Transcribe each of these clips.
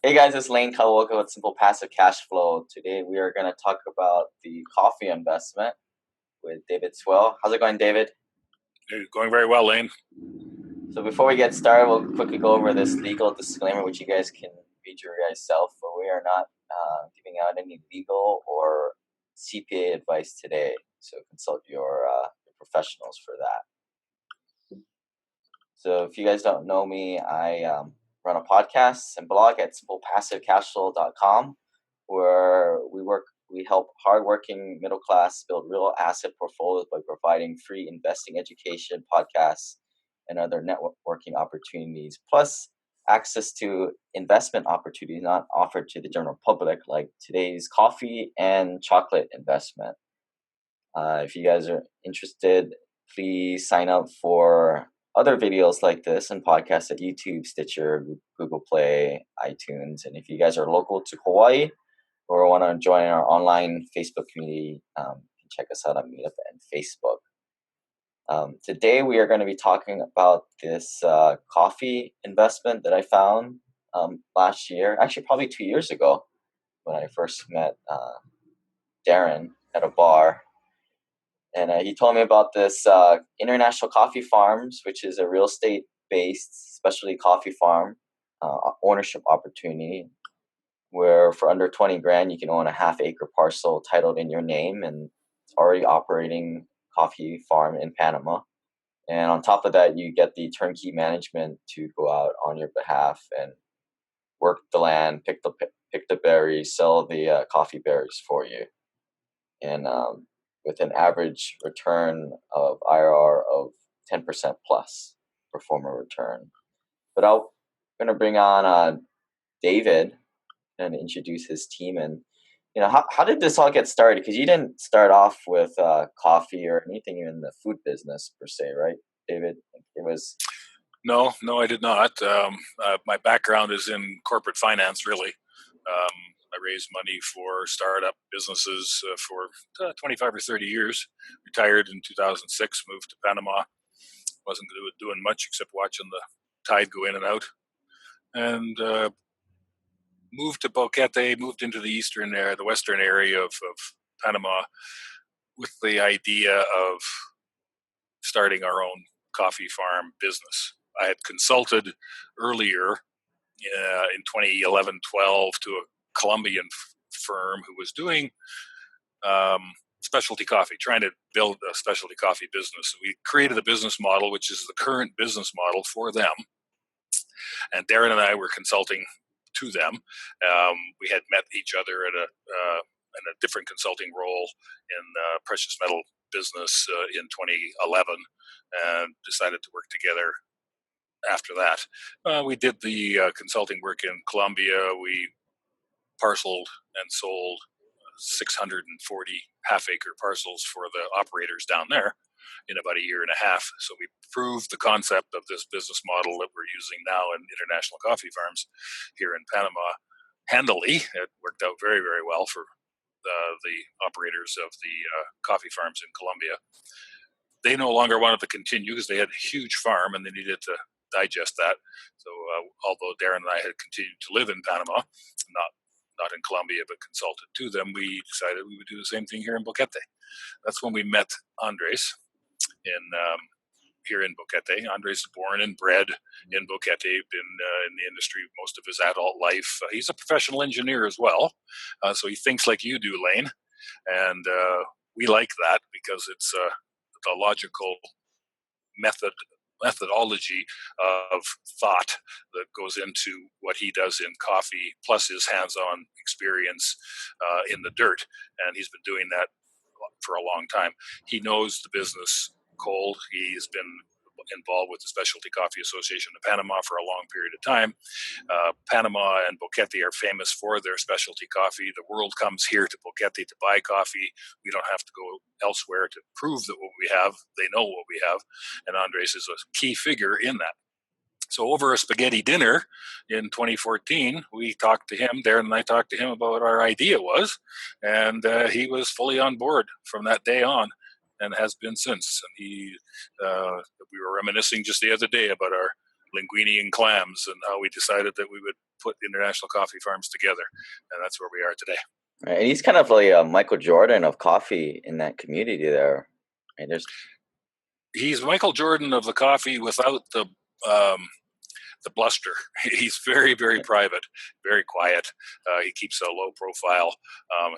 Hey guys, it's Lane Kawaoka with Simple Passive Cashflow. Today we are going to talk about the coffee investment with David Swell. How's it going, David? Going very well, Lane. So before we get started, we'll quickly go over this legal disclaimer, which you guys can read your guys self. But we are not giving out any legal or CPA advice today, so consult your professionals for that. So if you guys don't know me, I run a podcast and blog at SimplePassiveCashflow.com, where we help hardworking middle class build real asset portfolios by providing free investing education, podcasts, and other networking opportunities, plus access to investment opportunities not offered to the general public, like today's coffee and chocolate investment. If you guys are interested, please sign up for other videos like this and podcasts at YouTube, Stitcher, Google Play, iTunes. And if you guys are local to Hawaii or want to join our online Facebook community, you can check us out on Meetup and Facebook. Today we are going to be talking about this coffee investment that I found last year, actually probably 2 years ago, when I first met Darren at a bar. And he told me about this International Coffee Farms, which is a real estate-based specialty coffee farm ownership opportunity, where for under 20 grand, you can own a half-acre parcel titled in your name, and it's already operating coffee farm in Panama. And on top of that, you get the turnkey management to go out on your behalf and work the land, pick the berries, sell the coffee berries for you. And with an average return of IRR of 10% plus pro forma return. But I'm going to bring on David and introduce his team. And how did this all get started? Because you didn't start off with coffee or anything in the food business per se, right, David? It was. No, I did not. My background is in corporate finance, really. I raised money for startup businesses for 25 or 30 years. Retired in 2006, moved to Panama. Wasn't doing much except watching the tide go in and out. And moved to Boquete, moved into the western area of Panama with the idea of starting our own coffee farm business. I had consulted earlier in 2011-12 to a Colombian firm who was doing specialty coffee, trying to build a specialty coffee business. We created a business model, which is the current business model for them. And Darren and I were consulting to them. We had met each other in a different consulting role in precious metal business in 2011, and decided to work together after that. We did the consulting work in Colombia. We parceled and sold 640 half-acre parcels for the operators down there in about a year and a half. So we proved the concept of this business model that we're using now in International Coffee Farms here in Panama handily. It worked out very, very well for the operators of the coffee farms in Colombia. They no longer wanted to continue because they had a huge farm and they needed to digest that. So although Darren and I had continued to live in Panama, not in Colombia, but consulted to them, we decided we would do the same thing here in Boquete. That's when we met Andres here in Boquete. Andres is born and bred in Boquete, been in the industry most of his adult life. He's a professional engineer as well, so he thinks like you do, Lane. And we like that because it's the logical methodology of thought that goes into what he does in coffee, plus his hands-on experience in the dirt. And he's been doing that for a long time. He knows the business cold. He's been involved with the Specialty Coffee Association of Panama for a long period of time. Panama and Boquete are famous for their specialty coffee. The world comes here to Boquete to buy coffee. We don't have to go elsewhere to prove that what we have, they know what we have. And Andres is a key figure in that. So over a spaghetti dinner in 2014, we talked to him, Darren and I talked to him about what our idea was, and he was fully on board from that day on and has been since. And we were reminiscing just the other day about our linguine and clams, and how we decided that we would put international coffee farms together, and that's where we are today. Right. And he's kind of like a Michael Jordan of coffee in that community there. And he's Michael Jordan of the coffee without the bluster. He's very, very private, very quiet. He keeps a low profile.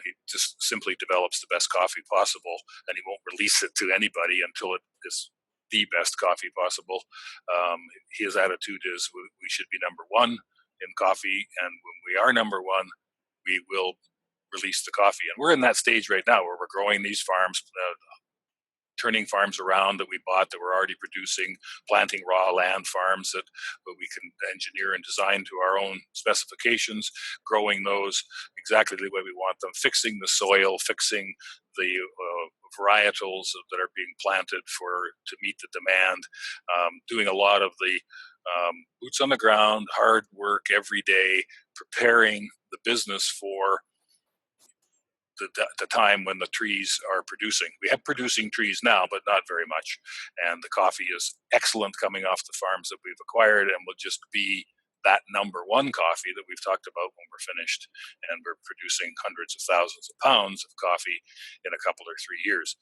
He just simply develops the best coffee possible, and he won't release it to anybody until it is the best coffee possible. His attitude is we should be number one in coffee, and when we are number one, we will release the coffee. And we're in that stage right now where we're growing these farms, turning farms around that we bought that were already producing, planting raw land farms that we can engineer and design to our own specifications, growing those exactly the way we want them, fixing the soil, fixing the varietals that are being planted to meet the demand, doing a lot of the boots on the ground, hard work every day, preparing the business for the time when the trees are producing. We have producing trees now, but not very much. And the coffee is excellent coming off the farms that we've acquired, and will just be that number one coffee that we've talked about when we're finished. And we're producing hundreds of thousands of pounds of coffee in a couple or 3 years.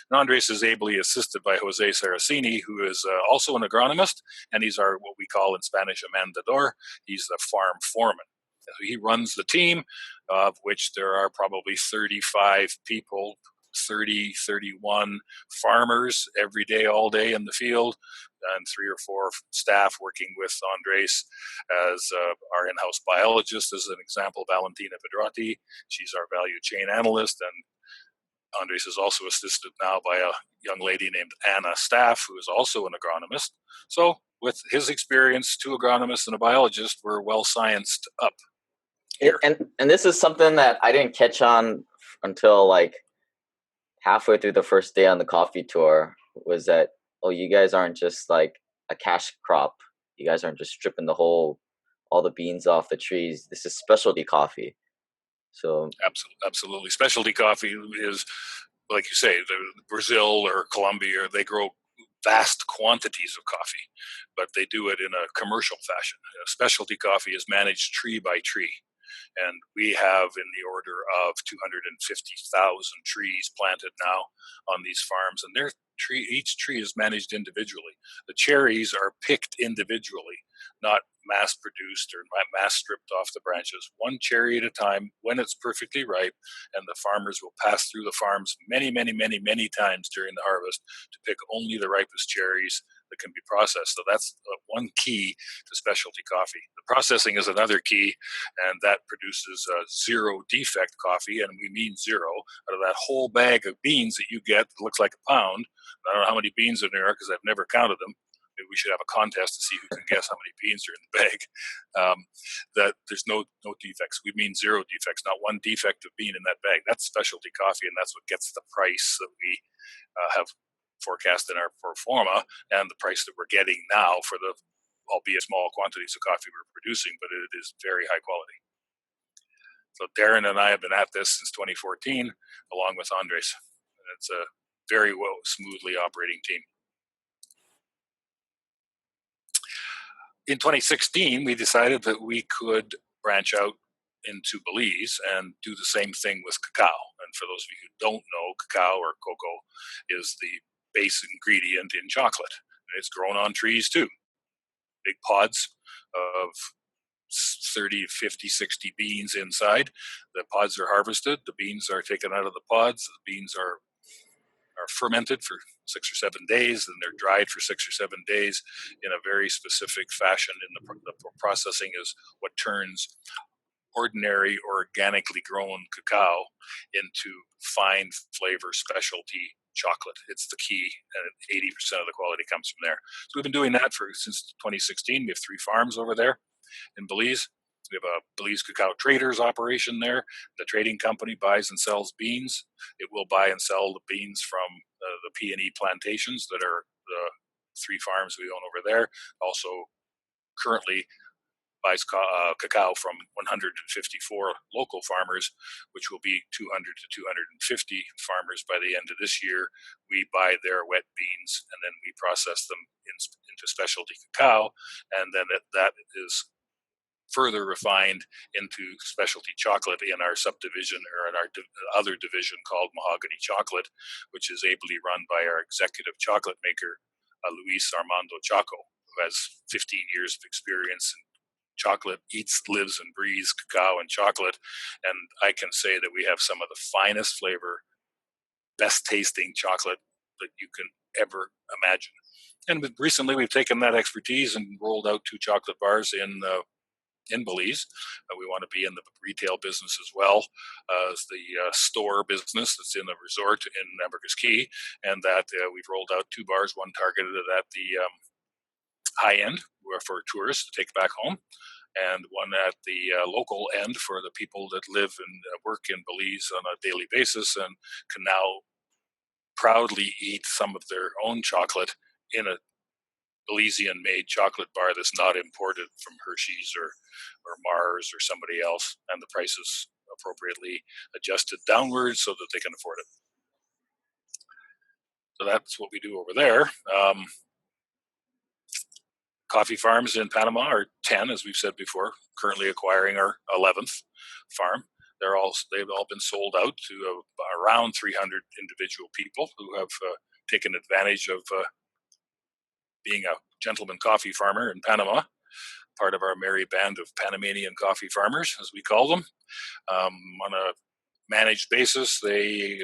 And Andres is ably assisted by Jose Saraceni, who is also an agronomist, and he's our, what we call in Spanish, a mandador. He's the farm foreman. He runs the team, of which there are probably 35 people, 31 farmers every day, all day in the field, and 3 or 4 staff working with Andres as our in-house biologist, as an example, Valentina Pedrotti. She's our value chain analyst, and Andres is also assisted now by a young lady named Anna Staff, who is also an agronomist. So with his experience, 2 agronomists and a biologist, we're well scienced up. And this is something that I didn't catch on until like halfway through the first day on the coffee tour, was that, oh, you guys aren't just like a cash crop. You guys aren't just stripping all the beans off the trees. This is specialty coffee. So absolutely. Specialty coffee is, like you say, Brazil or Colombia, they grow vast quantities of coffee, but they do it in a commercial fashion. Specialty coffee is managed tree by tree. And we have in the order of 250,000 trees planted now on these farms, and each tree is managed individually. The cherries are picked individually, not mass produced or mass stripped off the branches, one cherry at a time when it's perfectly ripe, and the farmers will pass through the farms many, many, many, many times during the harvest to pick only the ripest cherries that can be processed. So that's one key to specialty coffee. The processing is another key, and that produces zero defect coffee, and we mean zero. Out of that whole bag of beans that you get that looks like a pound, I don't know how many beans are in there because I've never counted them. Maybe we should have a contest to see who can guess how many beans are in the bag. That there's no defects. We mean zero defects, not one defect of bean in that bag. That's specialty coffee, and that's what gets the price that we have forecast in our pro forma, and the price that we're getting now for the, albeit small quantities of coffee we're producing, but it is very high quality. So Darren and I have been at this since 2014, along with Andres. And it's a very well, smoothly operating team. In 2016, we decided that we could branch out into Belize and do the same thing with cacao. And for those of you who don't know, cacao or cocoa is the base ingredient in chocolate. And it's grown on trees too. Big pods of 30, 50, 60 beans inside. The pods are harvested. The beans are taken out of the pods. The beans are fermented for 6 or 7 days, and they're dried for 6 or 7 days in a very specific fashion. And the processing is what turns ordinary organically grown cacao into fine flavor specialty chocolate. It's the key, and 80% of the quality comes from there. So we've been doing that since 2016. We have 3 farms over there in Belize. We have a Belize Cacao Traders operation there. The trading company buys and sells beans. It will buy and sell the beans from the P&E plantations that are the 3 farms we own over there. Also, currently buys cacao from 154 local farmers, which will be 200 to 250 farmers by the end of this year. We buy their wet beans and then we process them into specialty cacao, and then that is further refined into specialty chocolate in our subdivision, or in our other division called Mahogany Chocolate, which is ably run by our executive chocolate maker, Luis Armando Chaco, who has 15 years of experience in chocolate, eats, lives, and breathes cacao and chocolate. And I can say that we have some of the finest flavor, best tasting chocolate that you can ever imagine. And recently we've taken that expertise and rolled out 2 chocolate bars in Belize. We want to be in the retail business as well as the store business that's in the resort in Ambergris Caye, and that we've rolled out 2 bars, one targeted at the high end for tourists to take back home, and one at the local end for the people that live and work in Belize on a daily basis and can now proudly eat some of their own chocolate in a Belizean-made chocolate bar that's not imported from Hershey's or Mars or somebody else, and the price is appropriately adjusted downwards so that they can afford it. So that's what we do over there. Coffee farms in Panama are 10, as we've said before, currently acquiring our 11th farm. They've all been sold out to around 300 individual people who have taken advantage of being a gentleman coffee farmer in Panama, part of our merry band of Panamanian coffee farmers, as we call them. On a managed basis, they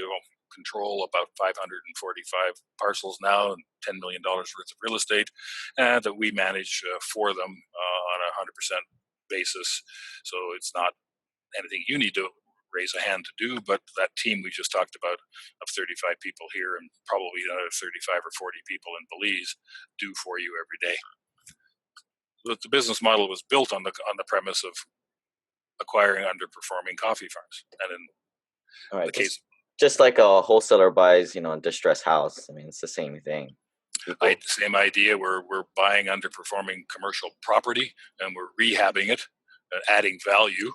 control about 545 parcels now and $10 million worth of real estate that we manage for them on a 100% basis. So it's not anything you need to raise a hand to do, but that team we just talked about of 35 people here and probably another 35 or 40 people in Belize do for you every day. But the business model was built on the premise of acquiring underperforming coffee farms, and in the case, just like a wholesaler buys, a distressed house. I mean, it's the same thing. Same idea. We're buying underperforming commercial property and we're rehabbing it, and adding value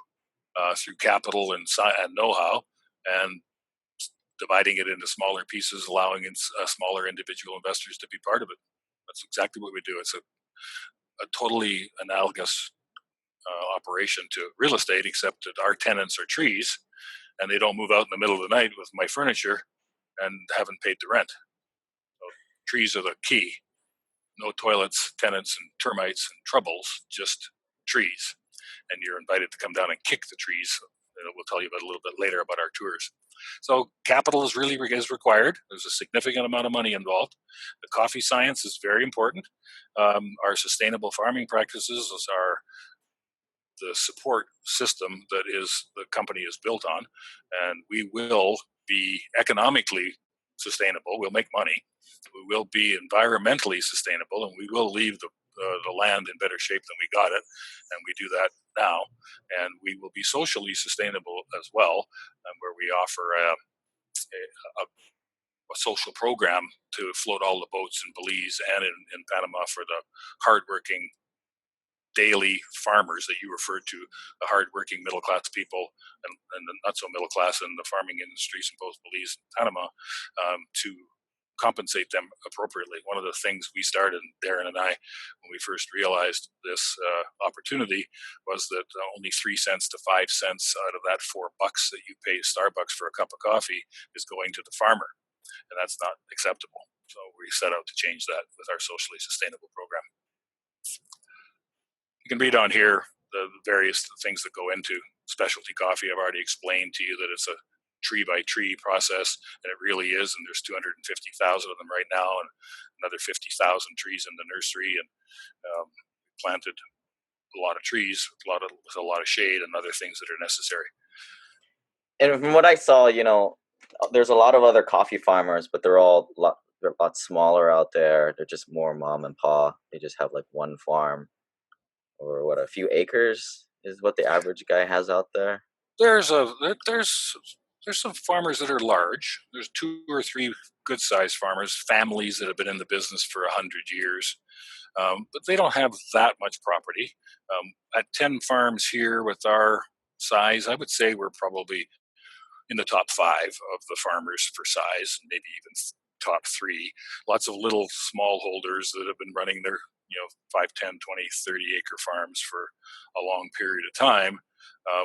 through capital and know-how, and dividing it into smaller pieces, allowing smaller individual investors to be part of it. That's exactly what we do. It's a totally analogous operation to real estate, except that our tenants are trees, and they don't move out in the middle of the night with my furniture and haven't paid the rent. So trees are the key. No toilets, tenants, and termites and troubles, just trees. And you're invited to come down and kick the trees. We'll tell you about a little bit later about our tours. So capital is required. There's a significant amount of money involved. The coffee science is very important. Our sustainable farming practices are the support system that the company is built on, and we will be economically sustainable. We'll make money. We will be environmentally sustainable, and we will leave the land in better shape than we got it, and we do that now. And we will be socially sustainable as well, where we offer a social program to float all the boats in Belize and in Panama for the hardworking daily farmers that you referred to, the hardworking middle-class people and the not-so-middle-class in the farming industries in both Belize and Panama, to compensate them appropriately. One of the things we started, Darren and I, when we first realized this opportunity, was that only 3 cents to 5 cents out of that $4 that you pay Starbucks for a cup of coffee is going to the farmer, and that's not acceptable. So we set out to change that with our socially sustainable program. You can read on here the various things that go into specialty coffee. I've already explained to you that it's a tree-by-tree process, and it really is, and there's 250,000 of them right now, and another 50,000 trees in the nursery, and planted a lot of trees with a lot of shade and other things that are necessary. And from what I saw, there's a lot of other coffee farmers, but they're a lot smaller out there. They're just more mom and pop. They just have like one farm, or a few acres is what the average guy has out there. There's some farmers that are large. There's 2 or 3 good-sized farmers, families that have been in the business for 100 years. but they don't have that much property. At 10 farms here with our size, I would say we're probably in the top 5 of the farmers for size, maybe even top 3. Lots of little smallholders that have been running their 5, 10, 20, 30 acre farms for a long period of time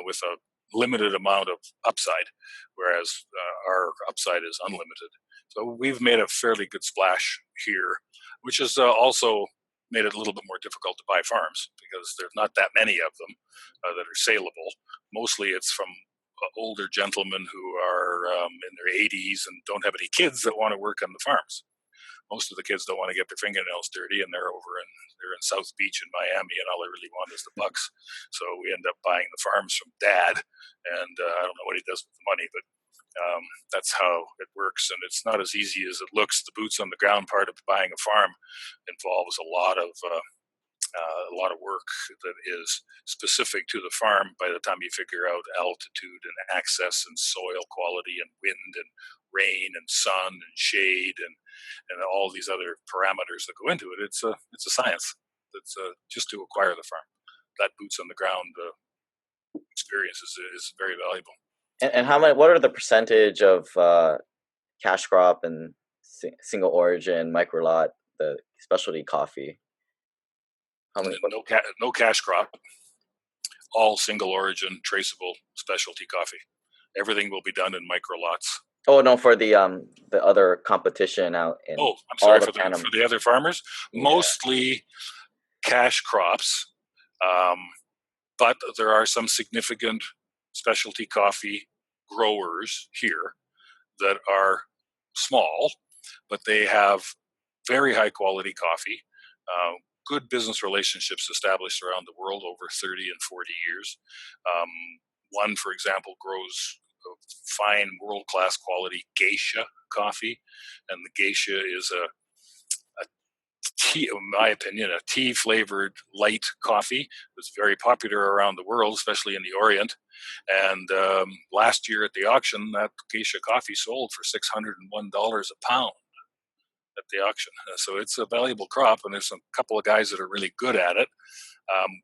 with a limited amount of upside, whereas our upside is unlimited. So we've made a fairly good splash here, which has also made it a little bit more difficult to buy farms because there's not that many of them that are saleable. Mostly it's from older gentlemen who are in their 80s and don't have any kids that want to work on the farms. Most of the kids don't want to get their fingernails dirty, and they're in South Beach in Miami, and all they really want is the bucks. So we end up buying the farms from Dad, and I don't know what he does with the money, but that's how it works. And it's not as easy as it looks. The boots on the ground part of buying a farm involves a lot of work that is specific to the farm by the time you figure out altitude and access and soil quality and wind and rain and sun and shade and all these other parameters that go into it. It's a science. That's just to acquire the farm. That boots on the ground experience is very valuable. And how many? What are the percentage of cash crop and single origin, micro lot, the specialty coffee? How many? No cash crop. All single origin, traceable specialty coffee. Everything will be done in micro lots. Oh no, for the other competition out in. Oh, I'm sorry, for the other farmers. Yeah. Mostly cash crops, but there are some significant specialty coffee growers here that are small, but they have very high quality coffee. Good business relationships established around the world over 30 and 40 years. One, for example, grows fine world-class quality Geisha coffee, and the Geisha is a tea, in my opinion, a tea-flavored light coffee that's very popular around the world, especially in the Orient. And last year at the auction, that Geisha coffee sold for $601 a pound at the auction. So it's a valuable crop, and there's a couple of guys that are really good at it.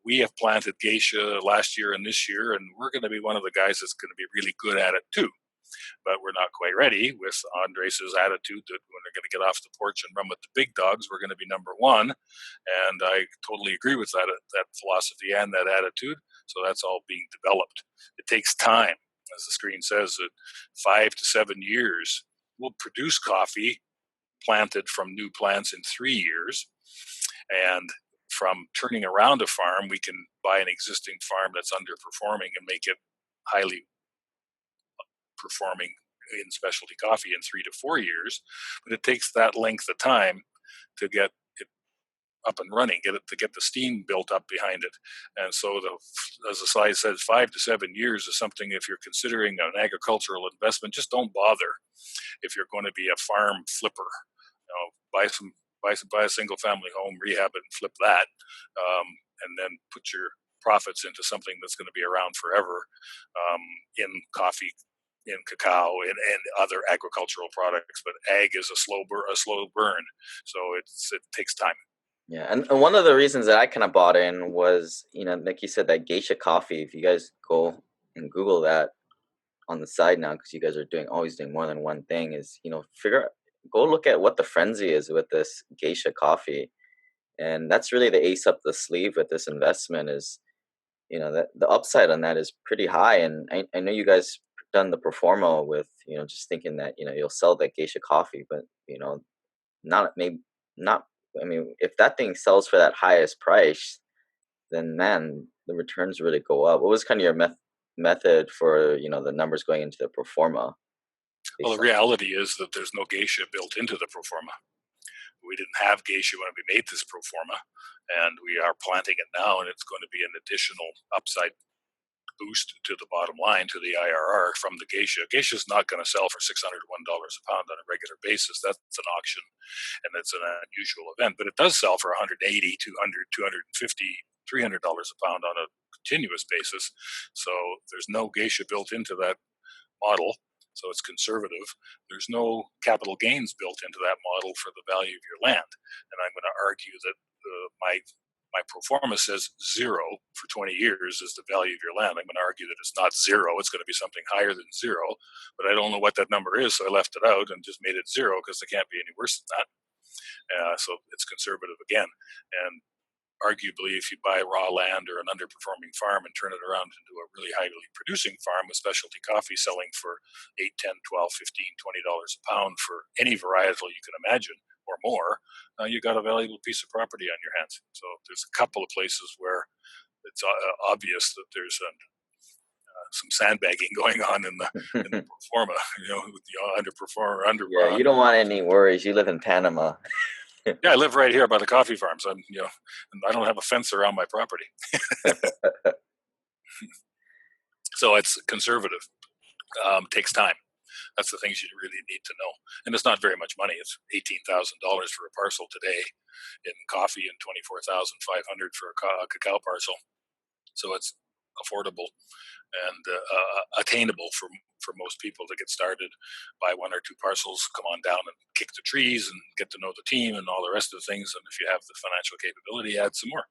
We have planted Geisha last year and this year, and we're going to be one of the guys that's going to be really good at it too. But we're not quite ready with Andres' attitude that when they're going to get off the porch and run with the big dogs, we're going to be number one. And I totally agree with that philosophy and that attitude. So that's all being developed. It takes time. As the screen says, that 5 to 7 years. We'll produce coffee planted from new plants in 3 years. And from turning around a farm, we can buy an existing farm that's underperforming and make it highly performing in specialty coffee in 3 to 4 years. But it takes that length of time to get it up and running, to get the steam built up behind it. And so, as the slide says, 5 to 7 years is something. If you're considering an agricultural investment, just don't bother. If you're going to be a farm flipper, buy a single family home, rehab it, and flip that, and then put your profits into something that's going to be around forever, in coffee, in cacao, and other agricultural products. But ag is a slow burn, so it takes time. Yeah, and one of the reasons that I kind of bought in was, like you said, that Geisha coffee. If you guys go and Google that on the side now, because you guys are always doing more than one thing, is go look at what the frenzy is with this Geisha coffee, and that's really the ace up the sleeve with this investment. Is that the upside on that is pretty high, and I know you guys done the pro forma with just thinking that you'll sell that Geisha coffee, but not. I mean, if that thing sells for that highest price, then man, the returns really go up. What was kind of your method for the numbers going into the pro forma? Well, the reality is that there's no Geisha built into the pro forma. We didn't have Geisha when we made this pro forma, and we are planting it now, and it's going to be an additional upside boost to the bottom line, to the IRR from the Geisha. Geisha is not going to sell for $601 a pound on a regular basis. That's an auction, and it's an unusual event. But it does sell for $180, $200, $250, $300 a pound on a continuous basis. So there's no Geisha built into that model. So it's conservative. There's no capital gains built into that model for the value of your land. And I'm going to argue that my pro forma says 0 for 20 years is the value of your land. I'm going to argue that it's not 0. It's going to be something higher than 0, but I don't know what that number is, so I left it out and just made it 0 because it can't be any worse than that. So it's conservative again. And arguably, if you buy raw land or an underperforming farm and turn it around into a really highly producing farm with specialty coffee selling for $8, $10, $12, $15, $20 a pound for any varietal you can imagine or more, you got a valuable piece of property on your hands. So there's a couple of places where it's obvious that there's some sandbagging going on in the pro forma, with the underperformer, Yeah, you don't want any worries. You live in Panama. Yeah, I live right here by the coffee farms. And I don't have a fence around my property. So it's conservative. Takes time. That's the things you really need to know. And it's not very much money. It's $18,000 for a parcel today in coffee and $24,500 for a cacao parcel. So it's affordable and attainable for most people to get started. Buy 1 or 2 parcels, come on down and kick the trees and get to know the team and all the rest of the things. And if you have the financial capability, add some more.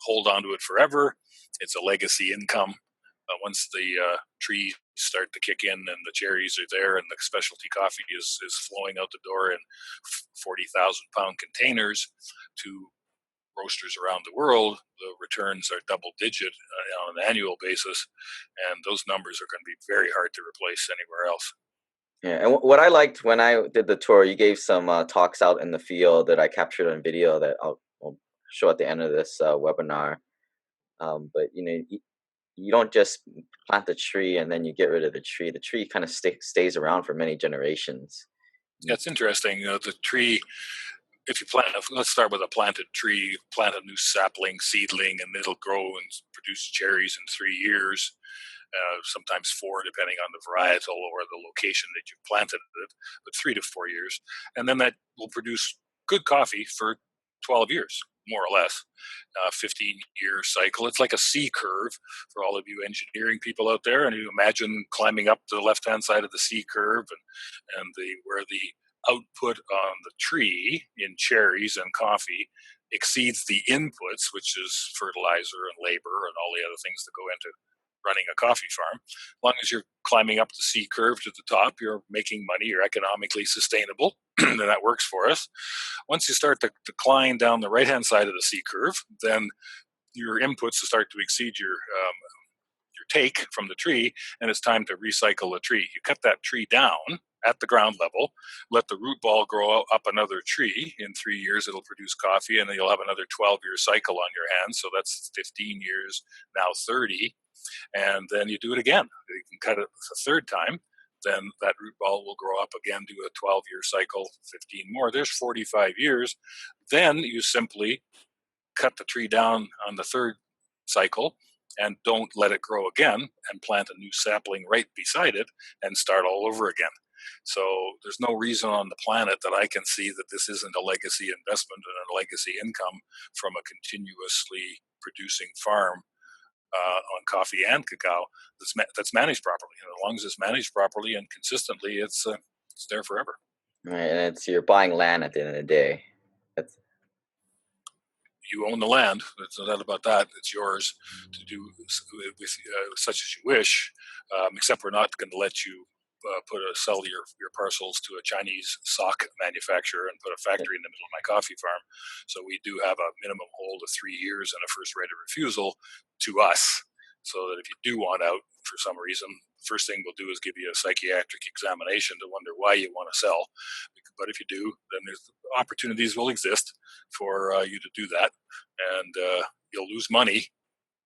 Hold on to it forever. It's a legacy income. Once the trees start to kick in and the cherries are there and the specialty coffee is flowing out the door in 40,000-pound containers to roasters around the world, the returns are double digit on an annual basis, and those numbers are going to be very hard to replace anywhere else. Yeah, and what I liked when I did the tour, you gave some talks out in the field that I captured on video that I'll show at the end of this webinar. But you don't just plant the tree and then you get rid of the tree. The tree kind of stays around for many generations. Yeah, it's interesting. The tree, if you plant, let's start with a planted tree, plant a new sapling, seedling, and it'll grow and produce cherries in 3 years, sometimes 4, depending on the varietal or the location that you've planted it, but 3 to 4 years. And then that will produce good coffee for 12 years, more or less. 15-year cycle. It's like a C curve for all of you engineering people out there. And you imagine climbing up the left-hand side of the C curve and where the output on the tree in cherries and coffee exceeds the inputs, which is fertilizer and labor and all the other things that go into running a coffee farm. As long as you're climbing up the C curve to the top, you're making money, you're economically sustainable, and that works for us. Once you start to decline down the right-hand side of the C curve, then your inputs start to exceed your take from the tree, and it's time to recycle the tree. You cut that tree down at the ground level, let the root ball grow up another tree. In 3 years, it'll produce coffee, and then you'll have another 12-year cycle on your hands. So that's 15 years, now 30. And then you do it again. You can cut it a third time. Then that root ball will grow up again, do a 12-year cycle, 15 more. There's 45 years. Then you simply cut the tree down on the third cycle and don't let it grow again and plant a new sapling right beside it and start all over again. So there's no reason on the planet that I can see that this isn't a legacy investment and a legacy income from a continuously producing farm on coffee and cacao that's managed properly. And as long as it's managed properly and consistently, it's there forever. Right, and you're buying land at the end of the day. You own the land. There's no doubt about that. It's yours to do with such as you wish, except we're not going to let you sell your parcels to a Chinese sock manufacturer and put a factory in the middle of my coffee farm. So we do have a minimum hold of 3 years and a first right of refusal to us, so that if you do want out for some reason, the first thing we'll do is give you a psychiatric examination to wonder why you want to sell. But if you do, then there's opportunities will exist for you to do that, and you'll lose money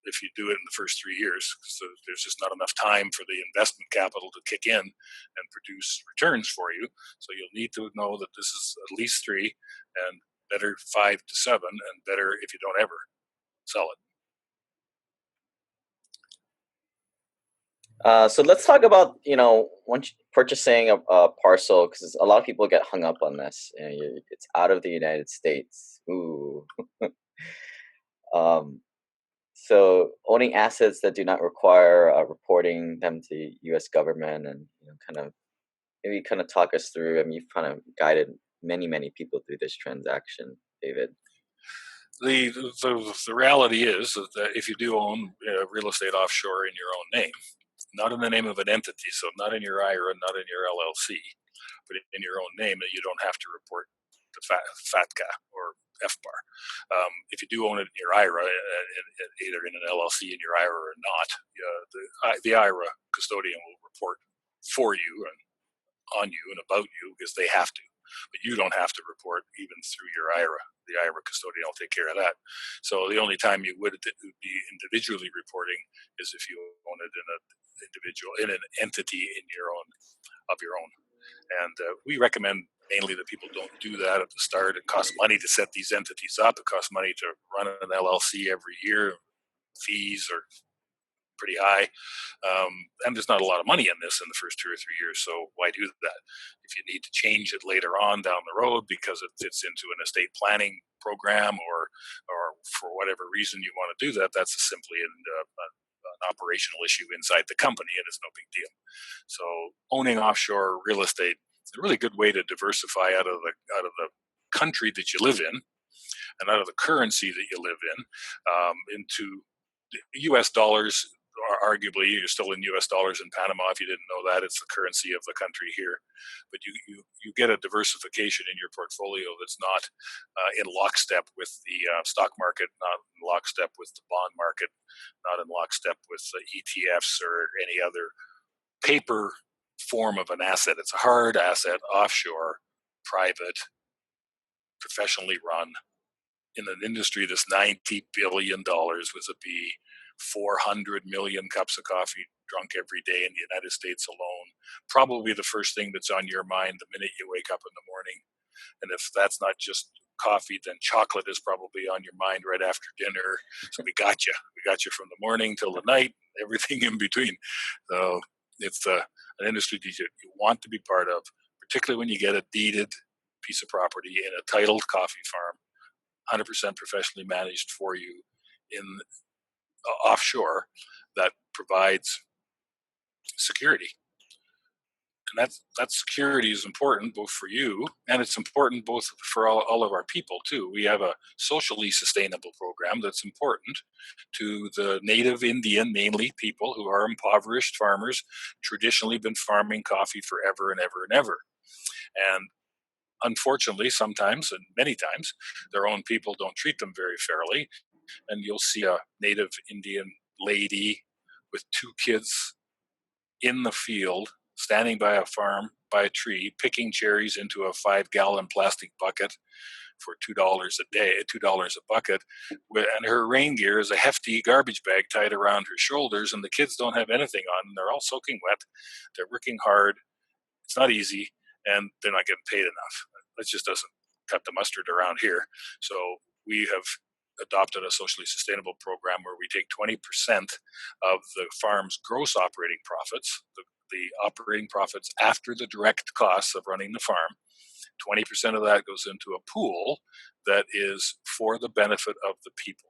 if you do it in the first 3 years. So there's just not enough time for the investment capital to kick in and produce returns for you. So you'll need to know that this is at least 3 and better 5 to 7 and better if you don't ever sell it. So let's talk about, once purchasing a parcel, because a lot of people get hung up on this. It's out of the United States. Ooh. So owning assets that do not require reporting them to U.S. government, and kind of maybe kind of talk us through. I mean, you've kind of guided many people through this transaction, David. The reality is that if you do own real estate offshore in your own name, not in the name of an entity, so not in your IRA, not in your LLC, but in your own name, that you don't have to report the FATCA or FBAR. If you do own it in your IRA, either in an LLC in your IRA or not, the IRA custodian will report for you and on you and about you because they have to. But you don't have to report even through your IRA. The IRA custodian will take care of that. So the only time you would be individually reporting is if you own it in an entity in your own of your own. And we recommend mainly that people don't do that at the start. It costs money to set these entities up. It costs money to run an LLC every year. Fees are pretty high, and there's not a lot of money in this in the first 2 or 3 years. So why do that? If you need to change it later on down the road because it fits into an estate planning program, or for whatever reason you want to do that, that's simply an operational issue inside the company, and it's no big deal. So owning offshore real estate is a really good way to diversify out of the country that you live in and out of the currency that you live in, into U.S. dollars. Arguably, you're still in U.S. dollars in Panama. If you didn't know that, it's the currency of the country here. But you get a diversification in your portfolio that's not in lockstep with the stock market, not in lockstep with the bond market, not in lockstep with the ETFs or any other paper form of an asset. It's a hard asset, offshore, private, professionally run, in an industry that's $90 billion with a B, 400 million cups of coffee drunk every day in the United States alone. Probably the first thing that's on your mind the minute you wake up in the morning. And if that's not just coffee, then chocolate is probably on your mind right after dinner. So we got you. We got you from the morning till the night, everything in between. So it's an industry that you want to be part of, particularly when you get a deeded piece of property in a titled coffee farm, 100% professionally managed for you in offshore, that provides security. And that security is important both for you, and it's important both for all of our people too. We have a socially sustainable program that's important to the native Indian, mainly people who are impoverished farmers, traditionally been farming coffee forever and ever and ever. And unfortunately, sometimes and many times, their own people don't treat them very fairly. And you'll see a native Indian lady with 2 kids in the field, standing by a farm, by a tree, picking cherries into a 5-gallon plastic bucket for $2 a day, $2 a bucket. And her rain gear is a hefty garbage bag tied around her shoulders, and the kids don't have anything on. They're all soaking wet. They're working hard. It's not easy, and they're not getting paid enough. That just doesn't cut the mustard around here. So we have adopted a socially sustainable program where we take 20% of the farm's gross operating profits, the operating profits after the direct costs of running the farm. 20% of that goes into a pool that is for the benefit of the people,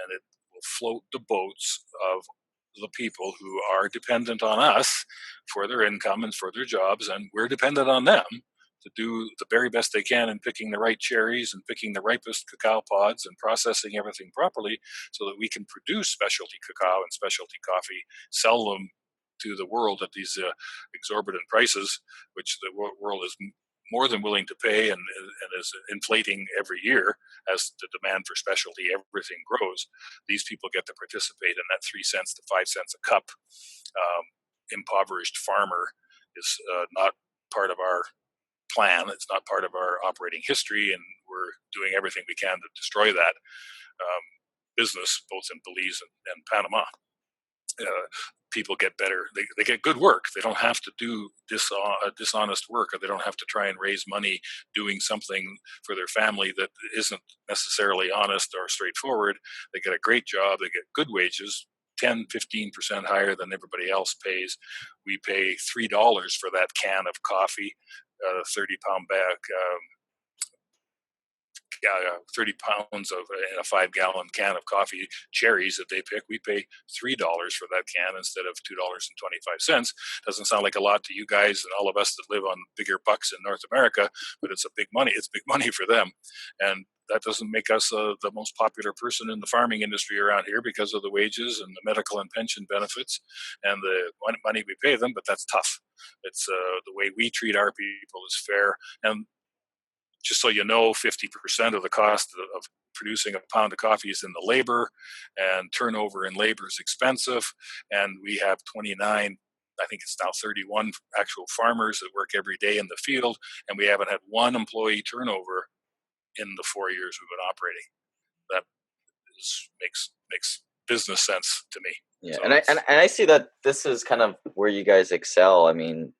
and it will float the boats of the people who are dependent on us for their income and for their jobs, and we're dependent on them to do the very best they can in picking the right cherries and picking the ripest cacao pods and processing everything properly so that we can produce specialty cacao and specialty coffee, sell them to the world at these exorbitant prices, which the world is more than willing to pay, and is inflating every year as the demand for specialty everything grows. These people get to participate in that 3 cents to 5 cents a cup. Impoverished farmer is not part of our plan. It's not part of our operating history, and we're doing everything we can to destroy that business, both in Belize and Panama. People get better. They get good work. They don't have to do dishonest work, or they don't have to try and raise money doing something for their family that isn't necessarily honest or straightforward. They get a great job. They get good wages, 10-15% higher than everybody else pays. We pay $3 for that can of coffee, 30-pound bag 30 pounds of in a 5-gallon can of coffee cherries that they pick, we pay $3 for that can instead of $2.25. Doesn't sound like a lot to you guys and all of us that live on bigger bucks in North America, but it's big money. It's big money for them, and that doesn't make us the most popular person in the farming industry around here because of the wages and the medical and pension benefits and the money we pay them. But that's tough. It's the way we treat our people is fair. And just so you know, 50% of the cost of producing a pound of coffee is in the labor, and turnover in labor is expensive. And we have 29, I think it's now 31 actual farmers that work every day in the field, and we haven't had one employee turnover in the 4 years we've been operating. That makes business sense to me. Yeah, so and I see that this is kind of where you guys excel. I mean,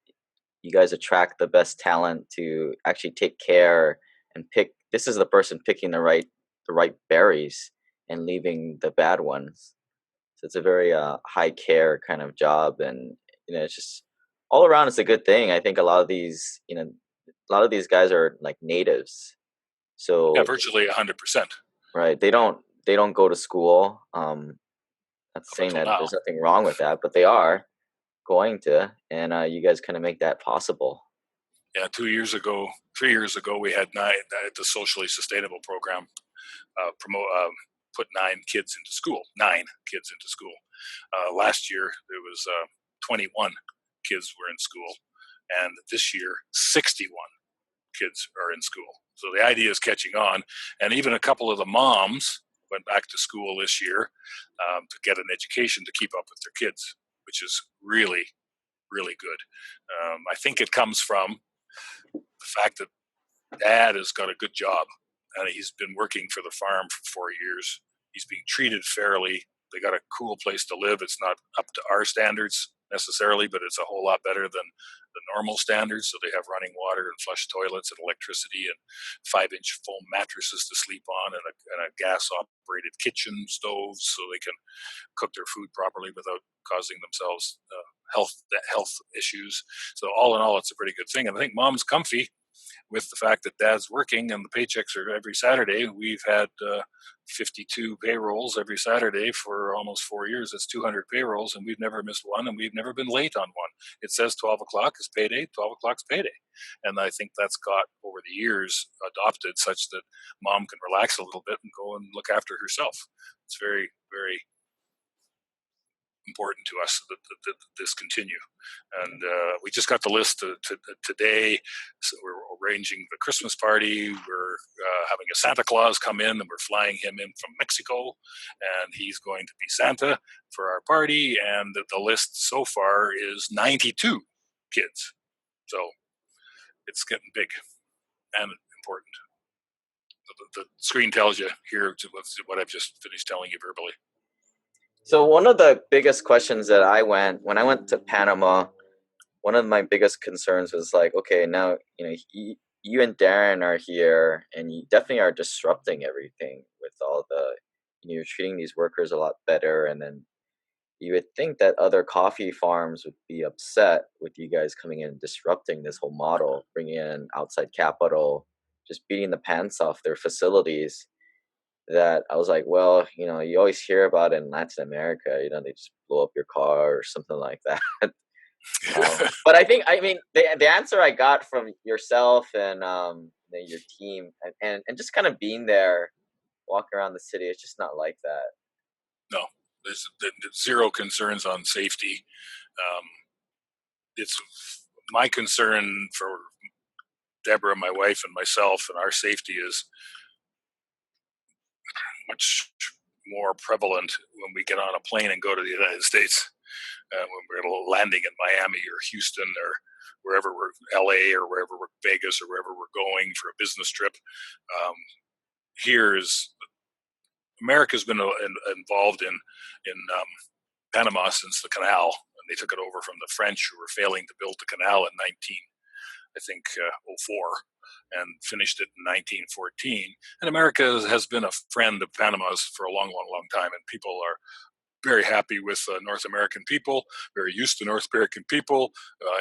you guys attract the best talent to actually take care and pick. This is the person picking the right berries and leaving the bad ones. So it's a very high care kind of job, and it's just all around. It's a good thing. I think a lot of these guys are like natives. So yeah, virtually 100%. Right. They don't go to school. Not saying that there's nothing wrong with that, but they are going to, and you guys kind of make that possible. Yeah, 3 years ago, we had the socially sustainable program put 9 kids into school. Last year there was 21 kids were in school, and this year 61 kids are in school. So the idea is catching on, and even a couple of the moms went back to school this year to get an education to keep up with their kids, which is really, really good. I think it comes from the fact that dad has got a good job, and he's been working for the farm for 4 years. He's being treated fairly. They got a cool place to live. It's not up to our standards necessarily, but it's a whole lot better than the normal standards. So they have running water and flush toilets and electricity and 5-inch foam mattresses to sleep on, and a gas-operated kitchen stove so they can cook their food properly without causing themselves health issues. So all in all, it's a pretty good thing. And I think mom's comfy with the fact that dad's working and the paychecks are every Saturday. We've had 52 payrolls every Saturday for almost 4 years. That's 200 payrolls, and we've never missed one, and we've never been late on one. It says 12 o'clock is payday, 12 o'clock's payday. And I think that's got, over the years, adopted such that mom can relax a little bit and go and look after herself. It's very, very important to us that this continue. And we just got the list today. So we're arranging the Christmas party. We're having a Santa Claus come in, and we're flying him in from Mexico, and he's going to be Santa for our party. And the list so far is 92 kids. So it's getting big and important. The screen tells you here what I've just finished telling you verbally. So one of the biggest questions that when I went to Panama, one of my biggest concerns was like, okay, now, you and Darren are here, and you definitely are disrupting everything with all you're treating these workers a lot better. And then you would think that other coffee farms would be upset with you guys coming in and disrupting this whole model, bringing in outside capital, just beating the pants off their facilities. That I was like, well, you always hear about it in Latin America, they just blow up your car or something like that. But I mean, the answer I got from yourself and your team and just kind of being there, walking around the city, it's just not like that. No, there's zero concerns on safety. It's my concern for Deborah, my wife, and myself, and our safety is much more prevalent when we get on a plane and go to the United States. When we're landing in Miami or Houston or wherever we're, LA or wherever we're, Vegas or wherever we're going for a business trip. Here is America's been involved in Panama since the canal, and they took it over from the French, who were failing to build the canal in 04, and finished it in 1914. And America has been a friend of Panama's for a long, long, long time, and people are very happy with North American people, very used to North American people.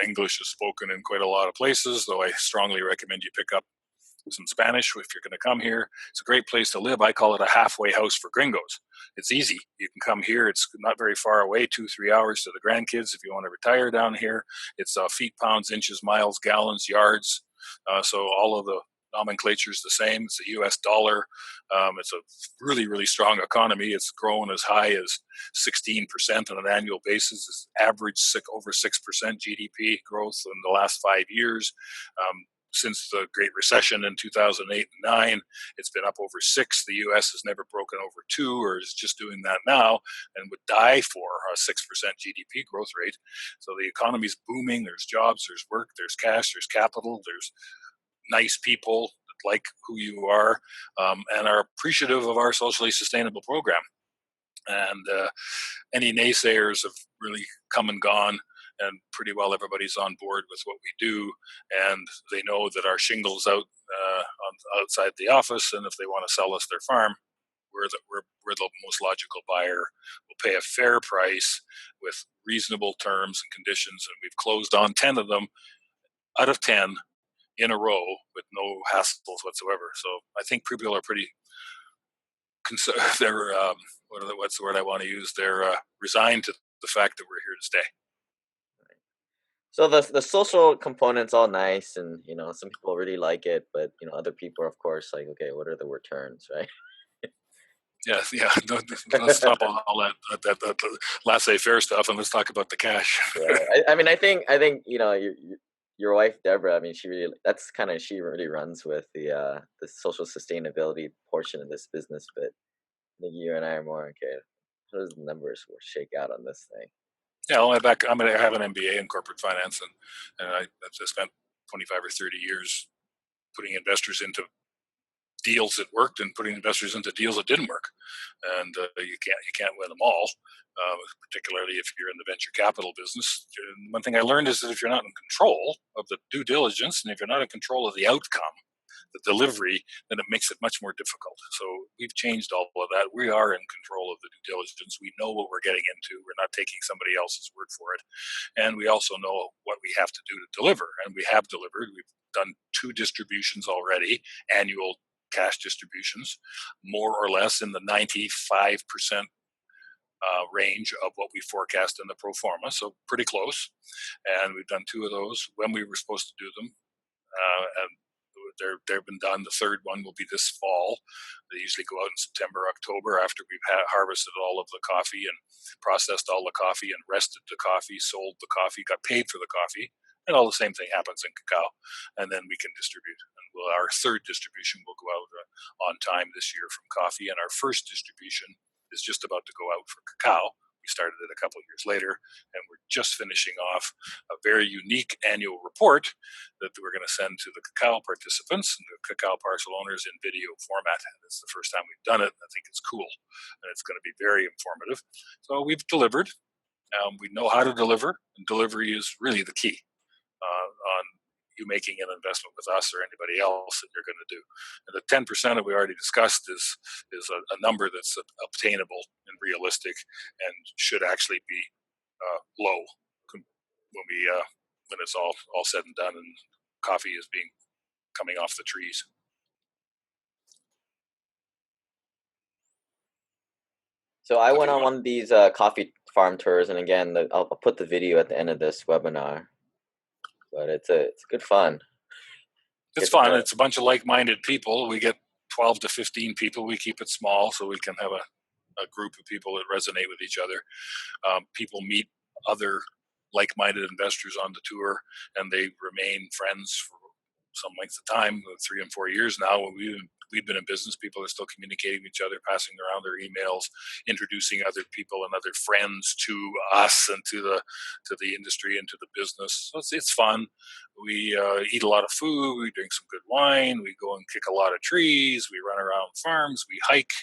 English is spoken in quite a lot of places, though I strongly recommend you pick up some Spanish if you're going to come here. It's a great place to live. I call it a halfway house for gringos. It's easy. You can come here. It's not very far away, 2-3 hours to the grandkids if you want to retire down here. It's feet, pounds, inches, miles, gallons, yards. So all of the nomenclature is the same. It's the U.S. dollar. It's a really, really strong economy. It's grown as high as 16% on an annual basis. It's averaged over 6% GDP growth in the last 5 years. Since the Great Recession in 2008 and 9, it's been up over 6. The U.S. has never broken over 2, or is just doing that now, and would die for a 6% GDP growth rate. So the economy's booming. There's jobs, there's work, there's cash, there's capital, there's nice people that like who you are, and are appreciative of our socially sustainable program. And any naysayers have really come and gone, and pretty well everybody's on board with what we do, and they know that our shingle's out outside the office, and if they want to sell us their farm, we're the most logical buyer. We'll pay a fair price with reasonable terms and conditions, and we've closed on 10 of them out of 10 in a row with no hassles whatsoever. So I think people are pretty they're what's the word I want to use? They're resigned to the fact that we're here to stay. So the social component's all nice, and some people really like it, but other people are, of course, like, okay, what are the returns, right? Yeah. No, let's stop all that laissez-faire stuff, and let's talk about the cash. Right. I mean, I think your wife Deborah. I mean, she really runs with the social sustainability portion of this business, but I think you and I are more okay. How does the numbers will shake out on this thing? Yeah, I have an MBA in corporate finance, and I spent 25 or 30 years putting investors into deals that worked and putting investors into deals that didn't work, and you can't win them all, particularly if you're in the venture capital business. And one thing I learned is that if you're not in control of the due diligence, and if you're not in control of the outcome, the delivery, then it makes it much more difficult. So we've changed all of that. We are in control of the due diligence. We know what we're getting into. We're not taking somebody else's word for it. And we also know what we have to do to deliver. And we have delivered. We've done 2 distributions already, annual cash distributions, more or less in the 95% range of what we forecast in the pro forma. So pretty close. And we've done 2 of those when we were supposed to do them. And they've been done. The 3rd one will be this fall. They usually go out in September, October, after we've harvested all of the coffee and processed all the coffee and rested the coffee, sold the coffee, got paid for the coffee, and all the same thing happens in cacao. And then we can distribute. And our 3rd distribution will go out on time this year from coffee, and our 1st distribution is just about to go out for cacao. We started it a couple of years later, and we're just finishing off a very unique annual report that we're going to send to the cacao participants and the cacao parcel owners in video format. And it's the first time we've done it. I think it's cool, and it's going to be very informative. So we've delivered. We know how to deliver, and delivery is really the key on you making an investment with us or anybody else that you're going to do. And the 10% that we already discussed is a number that's obtainable and realistic, and should actually be low when it's all said and done and coffee is coming off the trees. So I went on one of these coffee farm tours, and again, I'll put the video at the end of this webinar. But it's good fun. It's fun. It's a bunch of like-minded people. We get 12 to 15 people. We keep it small so we can have a group of people that resonate with each other. People meet other like-minded investors on the tour, and they remain friends for some length of time, 3 and 4 years now. We've been in business. People are still communicating with each other, passing around their emails, introducing other people and other friends to us and to the industry and to the business. So it's fun. We eat a lot of food. We drink some good wine. We go and kick a lot of trees. We run around farms. We hike.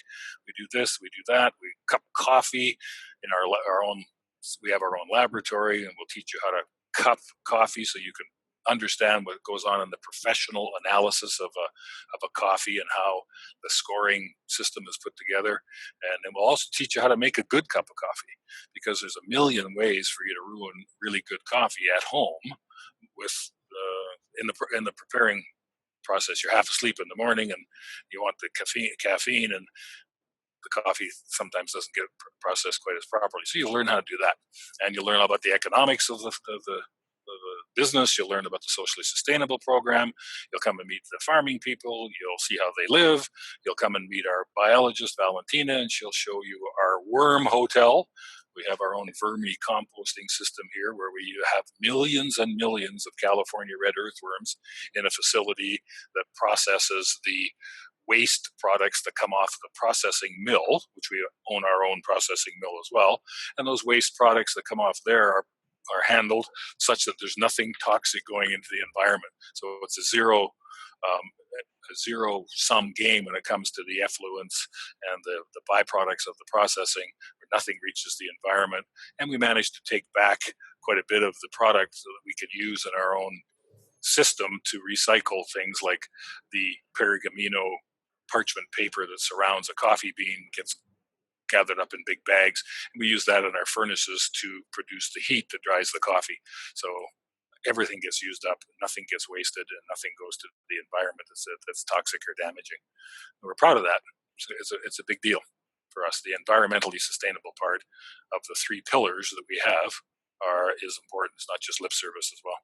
We do this. We do that. We cup coffee in our own. We have our own laboratory, and we'll teach you how to cup coffee so you can understand what goes on in the professional analysis of a coffee and how the scoring system is put together. And then we'll also teach you how to make a good cup of coffee, because there's a million ways for you to ruin really good coffee at home with in the preparing process. You're half asleep in the morning, and you want the caffeine, and the coffee sometimes doesn't get processed quite as properly. So you learn how to do that, and you learn about the economics of the business. You'll learn about the socially sustainable program. You'll come and meet the farming people. You'll see how they live. You'll come and meet our biologist, Valentina, and she'll show you our worm hotel. We have our own vermi composting system here where we have millions and millions of California red earthworms in a facility that processes the waste products that come off the processing mill, which we own our own processing mill as well. And those waste products that come off there are handled such that there's nothing toxic going into the environment. So it's a zero sum game when it comes to the effluents and the byproducts of the processing, where nothing reaches the environment. And we managed to take back quite a bit of the product so that we could use in our own system to recycle things like the pergamino parchment paper that surrounds a coffee bean gets gathered up in big bags, and we use that in our furnaces to produce the heat that dries the coffee. So everything gets used up, nothing gets wasted, and nothing goes to the environment that's toxic or damaging. And we're proud of that. It's a big deal for us. The environmentally sustainable part of the three pillars that we have is important. It's not just lip service as well.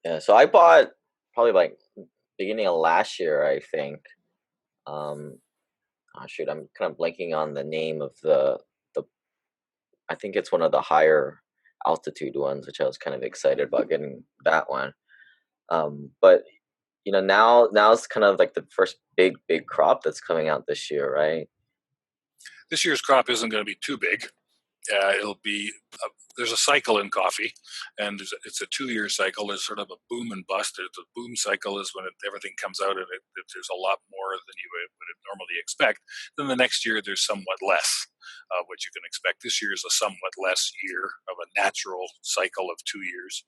Yeah, so I bought probably like beginning of last year, I think. Oh shoot, I'm kind of blanking on the name of the. I think it's one of the higher altitude ones, which I was kind of excited about getting that one. But now's kind of like the first big crop that's coming out this year, right? This year's crop isn't going to be too big. It'll be there's a cycle in coffee, and it's a 2-year cycle. There's sort of a boom and bust. The boom cycle is when everything comes out and there's a lot more than you would normally expect. Then the next year there's somewhat less what you can expect. This year is a somewhat less year of a natural cycle of 2 years.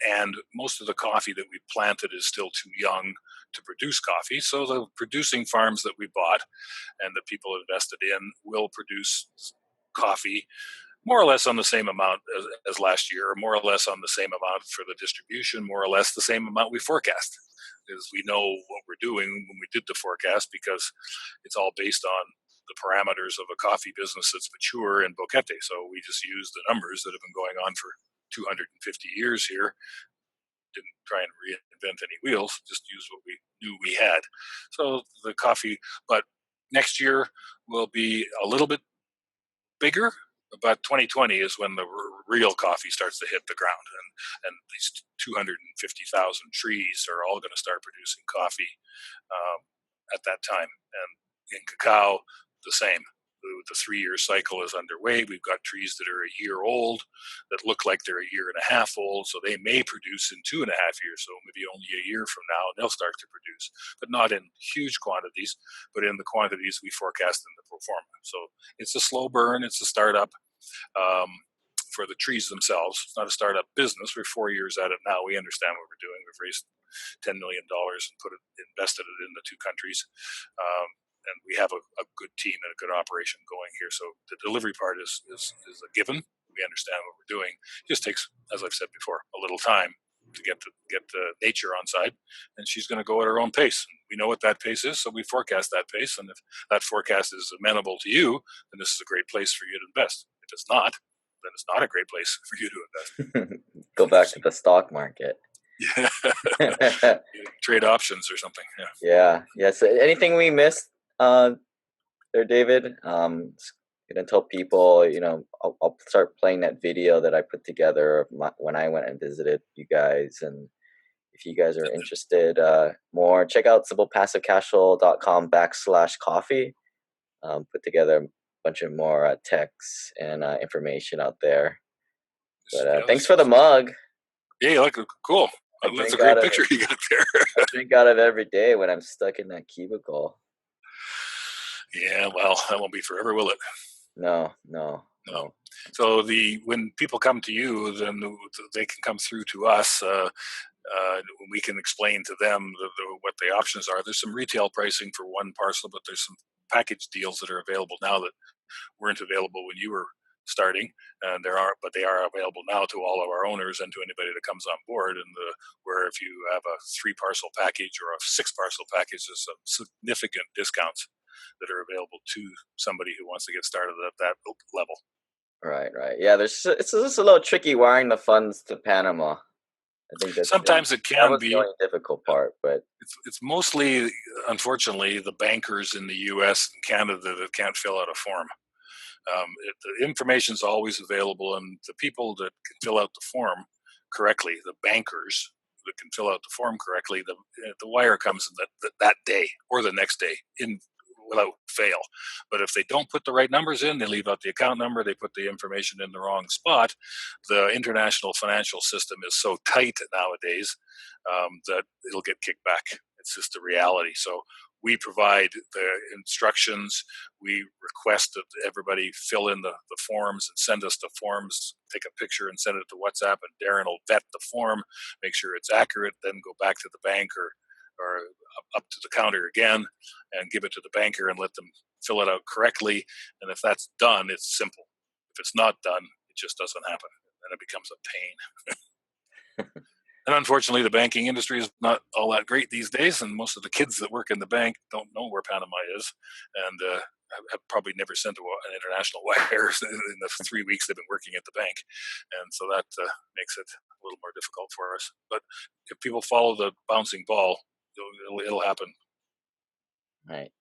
And most of the coffee that we planted is still too young to produce coffee. So the producing farms that we bought and that people invested in will produce coffee more or less on the same amount as last year, or more or less on the same amount for the distribution, more or less the same amount we forecast. Because we know what we're doing when we did the forecast, because it's all based on the parameters of a coffee business that's mature in Boquete. So we just use the numbers that have been going on for 250 years here. Didn't try and reinvent any wheels, just use what we knew we had. So the coffee, but next year will be a little bit bigger. But 2020 is when the real coffee starts to hit the ground, and these 250,000 trees are all going to start producing coffee at that time. And in cacao, the same. The 3-year cycle is underway. We've got trees that are a year old that look like they're a year and a half old, so they may produce in 2.5 years, so maybe only a year from now, and they'll start to produce, but not in huge quantities, but in the quantities we forecast in the pro forma. So it's a slow burn, it's a startup for the trees themselves. It's not a startup business. We're 4 years at it now. We understand what we're doing. We've raised $10 million and invested it in the 2 countries. And we have a good team and a good operation going here. So the delivery part is a given. We understand what we're doing. It just takes, as I've said before, a little time to get the nature on side. And she's going to go at her own pace. We know what that pace is, so we forecast that pace. And if that forecast is amenable to you, then this is a great place for you to invest. If it's not, then it's not a great place for you to invest. Go back to the stock market. Yeah. Trade options or something. Yeah. So anything we missed there, David? Gonna tell people, I'll start playing that video that I put together of when I went and visited you guys, and if you guys are interested more, check out SimplePassiveCashflow.com/coffee. Put together a bunch of more texts and information out there. But thanks for the mug. Yeah, you look cool. That's a great picture you got there. I drink out of it every day when I'm stuck in that cubicle. Yeah, well, that won't be forever, will it? No. So when people come to you, then they can come through to us. We can explain to them what the options are. There's some retail pricing for one parcel, but there's some package deals that are available now that weren't available when you were starting, and but they are available now to all of our owners and to anybody that comes on board. And where if you have a 3-parcel package or a 6-parcel package, there's some significant discounts that are available to somebody who wants to get started at that level. Right. Yeah, it's just a little tricky wiring the funds to Panama. I think sometimes it can that was be the only difficult part, but it's mostly, unfortunately, the bankers in the U.S. and Canada that can't fill out a form. The information is always available, and the people that can fill out the form correctly, the bankers that can fill out the form correctly, the wire comes that day or the next day in without fail. But if they don't put the right numbers in, they leave out the account number, they put the information in the wrong spot. The international financial system is so tight nowadays that it'll get kicked back. It's just the reality. So we provide the instructions. We request that everybody fill in the forms and send us the forms, take a picture and send it to WhatsApp, and Darren will vet the form, make sure it's accurate, then go back to the bank or up to the counter again and give it to the banker and let them fill it out correctly. And if that's done, it's simple. If it's not done, it just doesn't happen. And it becomes a pain. And unfortunately, the banking industry is not all that great these days. And most of the kids that work in the bank don't know where Panama is. And have probably never sent an international wire in the 3 weeks they've been working at the bank. And so that makes it a little more difficult for us. But if people follow the bouncing ball, it'll happen. Right.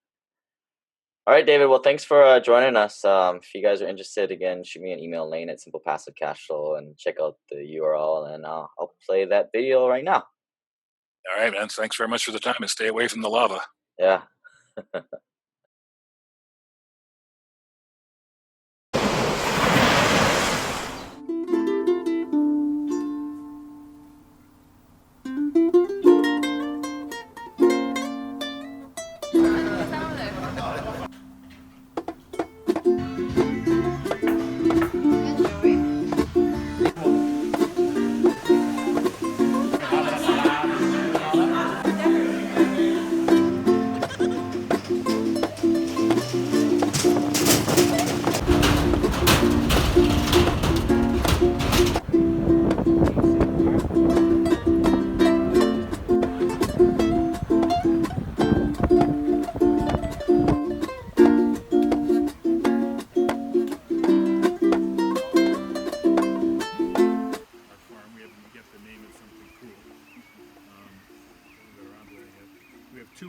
All right, David. Well, thanks for joining us. If you guys are interested, again, shoot me an email, Lane at SimplePassiveCashflow, and check out the URL. And I'll play that video right now. All right, man. Thanks very much for the time, and stay away from the lava. Yeah.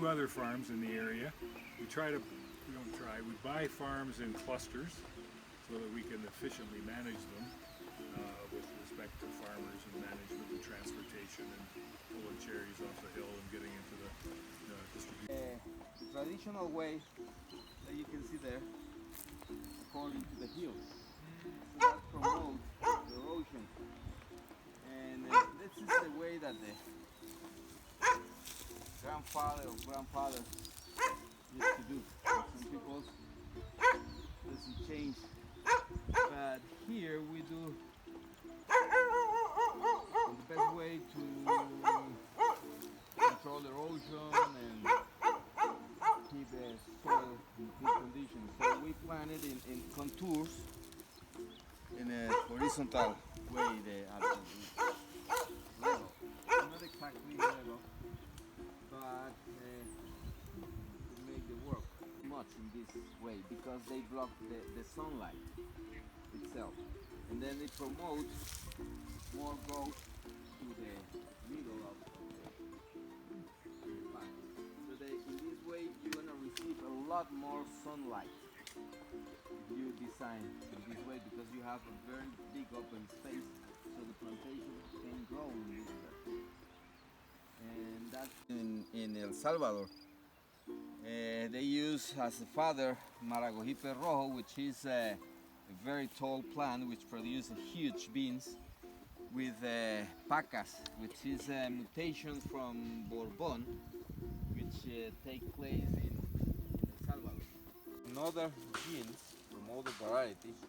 Other farms in the area. We buy farms in clusters so that we can efficiently manage them with respect to farmers and management and transportation and pulling cherries off the hill and getting into the distribution. The traditional way that you can see there, according to the hill, so that promotes erosion. And this is the way that the grandfather used to do. Some people doesn't change, but here we do the best way to control erosion and keep the soil in good condition. So we plant it in contours in a horizontal way at the level, not exactly level, but to make the work much in this way because they block the sunlight itself, and then they promote more growth to the middle of the plant. So in this way you're going to receive a lot more sunlight if you design in this way, because you have a very big open space so the plantation can grow in this way. And that's in El Salvador. They use as a fodder Maragogipe rojo, which is a very tall plant which produces huge beans, with pacas, which is a mutation from Bourbon, which take place in El Salvador. Another genes from other varieties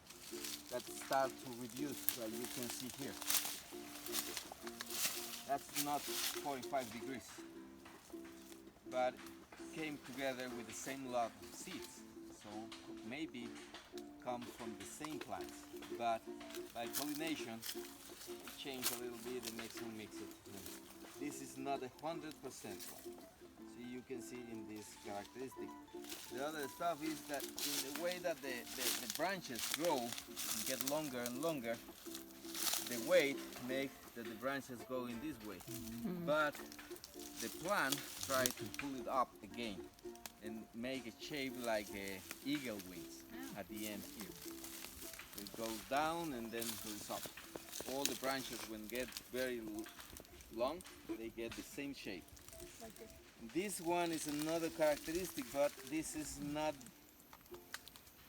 that start to reduce, like you can see here. That's not 45 degrees, but came together with the same lot of seeds. So maybe comes from the same plants, but by pollination, it changes a little bit and makes them mix it. This is not 100% one. So you can see in this characteristic. The other stuff is that in the way that the branches grow and get longer and longer, the weight makes that the branches go in this way. But the plant tries to pull it up again and make a shape like eagle wings at the end here. So it goes down and then goes up. All the branches, when get very long, they get the same shape. Like this. This one is another characteristic, but this is not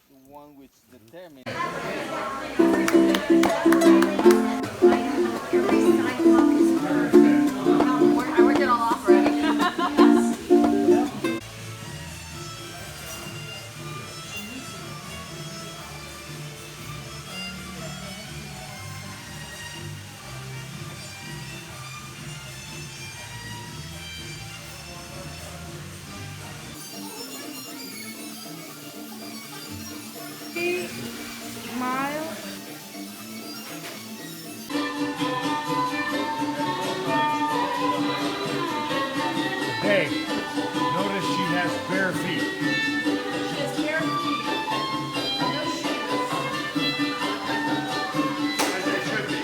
the one which determines. Every sidewalk is perfect. I worked it all off already. Smile. Hey, notice she has bare feet. She has bare feet. No shoes. As they should be.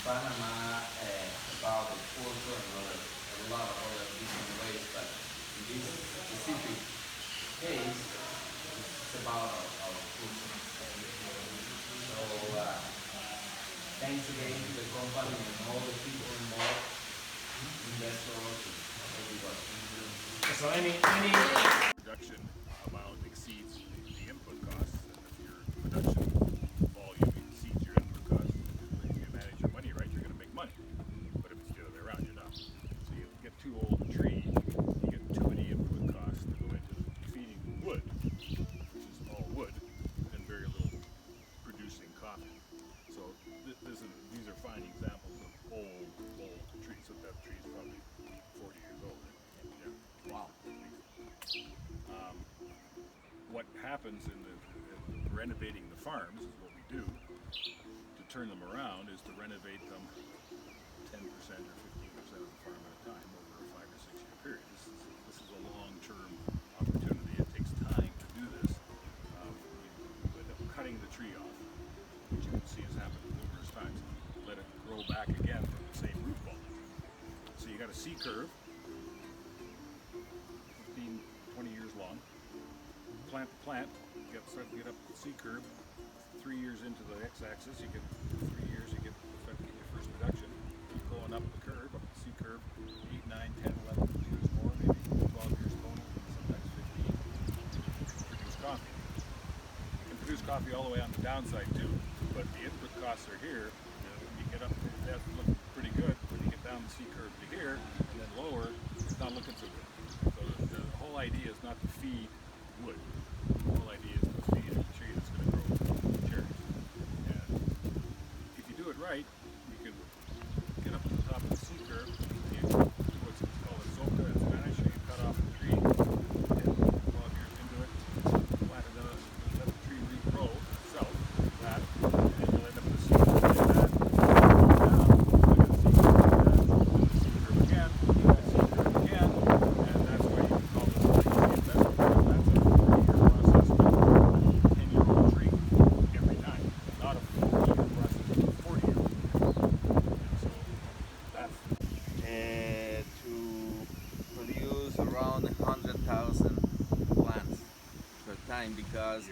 Panama, about the culture and a lot of other different ways, but in this specific case, it's about our culture. So thanks again to the company and all the people involved, investors, everybody. So any production amount exceeds the input costs, and if your production volume exceeds your input costs, if you manage your money right, you're going to make money. But if it's the other way around, you're not. So you get too old a tree, you get too many input costs to go into feeding wood, which is all wood, and very little producing coffee. So these are fine examples of old trees. So that tree is probably 40 years old. Yeah. Wow. What happens in renovating the farms is what we do to turn them around is to renovate them 10% or 15% of the farm at a time over a 5 or 6 year period. This is a long-term opportunity. It takes time to do this. You end up cutting the tree off, which you can see has happened numerous times. Let it grow back again from the same root ball. So you got a C curve, 15, 20 years long. Plant to plant, start to get up the C curve. 3 years into the x-axis, you get 3 years, you start to get your first production. Keep going up the curve, up the C curve, 8, 9, 10, 11 years more, maybe 12 years total, sometimes 15. Produce coffee. You can produce coffee all the way on the downside too, but the input costs are here. When you get up, that's looking pretty good. When you get down the C curve to here, and then lower, it's not looking so good. So the whole idea is not to feed wood. The whole idea is to feed a tree that's going to grow cherries. And if you do it right, you can get up to the top of the C curve, and you do what's called a soca in Spanish. You cut off the tree, 10, 12 years into it, plant it, let the tree regrow itself, that, and you'll end up with a C curve like that, down, look at the C curve like that, and the C curve again, and the C curve again, and that's why you can call this a legacy investment. That's a 40-year process with a 10-year-old tree every time, not a 40-year process with a 40-year. So that's To produce around 100,000 plants per time, because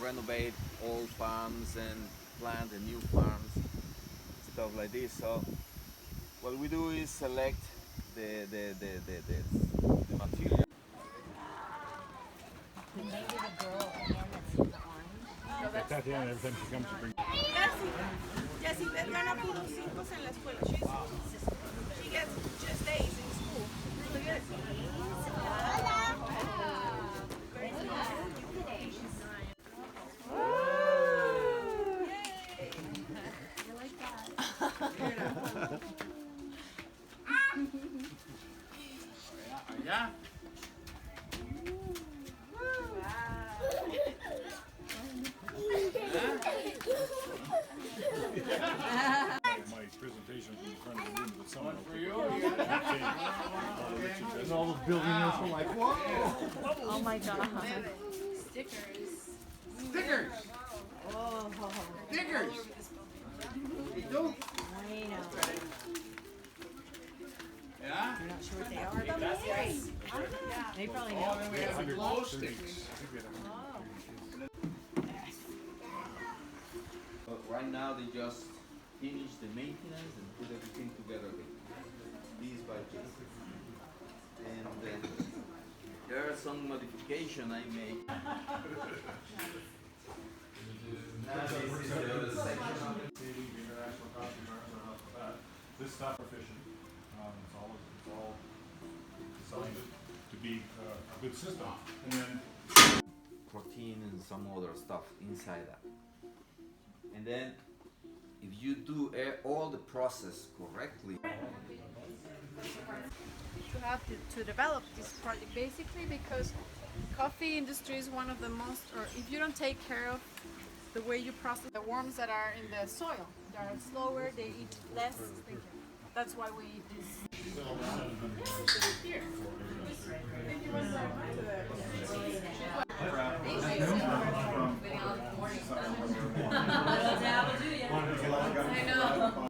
renovate old farms and plant the new farms, stuff like this. So what we do is select the material. Maybe the girl again that's in the orange. Like Tatiana, every time she comes, she brings. Jessie, Beth gana puros 5 en la escuela. She gets just A's in school. Really good. Yeah. My presentations in front of the room with someone for you. And all the billionaires were like, whoa! Oh my god. Stickers. Stickers! Oh. Stickers! I know. Yeah? I'm not sure what they are, but yes. They probably know. But right now they just finish the maintenance and put everything together again, piece by piece. And there are some modifications I made. This stuff efficient. It's all designed to be a good system. And then Protein and some other stuff inside that. And then if you do all the process correctly, To have to develop this project basically because coffee industry is one of the most, or if you don't take care of the way you process the worms that are in the soil, they are slower, they eat less. That's why we eat this. Here. Thank you very I know.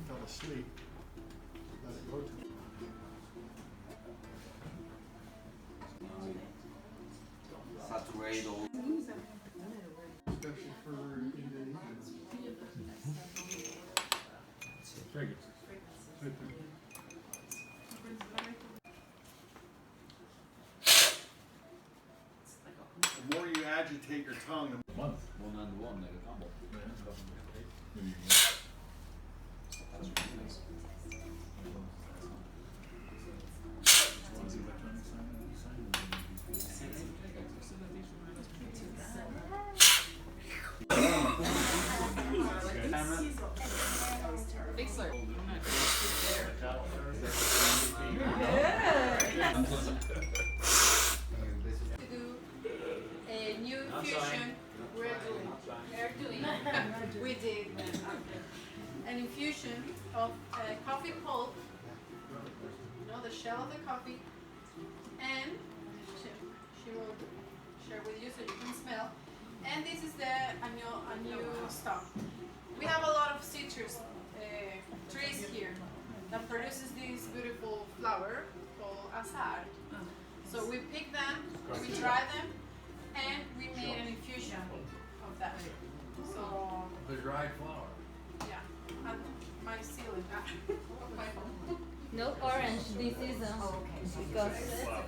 fell asleep. Let it go to saturate all. especially for Indonesia. Fragrance. The more you agitate your tongue, the Month. One-on-one, like a combo. To do a new infusion, we did an infusion of coffee pulp, the shell of the coffee, and she will share with you so you can smell. And this is a new stock. We have a lot of citrus trees here that produces this beautiful flower called azar. So we pick them, we dry them, and we made an infusion of that. So The dried flower. yeah, at my ceiling of my home. No orange this season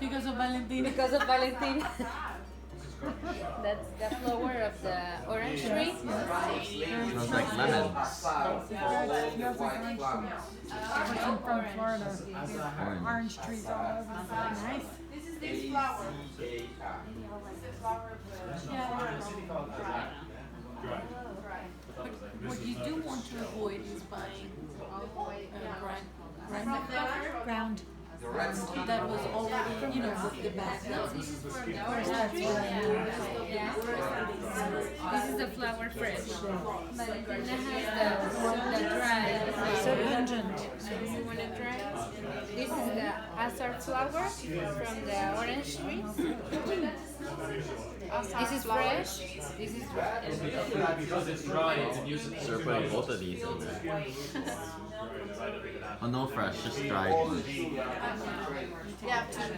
Because of Valentina. because of Valentine. That's the flower of the orange tree. Smells like lemon. Orange trees all over. Nice. This is this flower. This is the flower of the dry. What you do want to avoid is buying ground The red skin. that was already, with the bag. This is the flower fresh. Valentina has the dry. So pungent. You want it dry? This is the azar flower from the orange tree. This is fresh. This is dry. Because it's dry, it's a nuisance. So we're putting both of these in there. Oh, no fresh, just dried ones. Yeah, to do